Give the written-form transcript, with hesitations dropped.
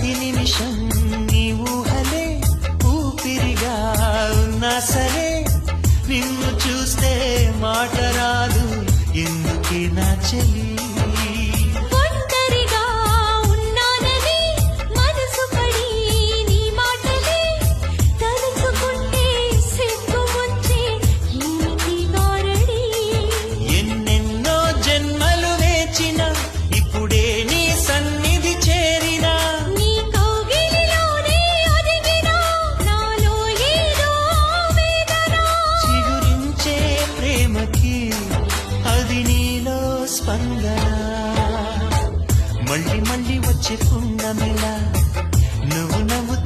ప్రతి నిమిషం నీ ఊహలే ఊపిరిగా ఉన్నా సరే నిన్ను చూస్తే మాట రాదు ఎందుకే నా చెలి ఒంటరిగా ఉన్నానని మనసు పడి నీ మాటలే తలుచుకుంటే సిగ్గు వచ్చే ఏమిటి గారడి ఎన్నెన్నో జన్మలు వేచిన ఇప్పుడే నీ సన్నిధి చేరినా నీ కౌగిలిలోనే ఒదిగినా నాలో ఏదో వేదన చిగురించే ప్రేమకి అది నీలో స్పందన మళ్ళీ మళ్ళీ వచ్చే పున్నమిలా నువ్వు నవ్వు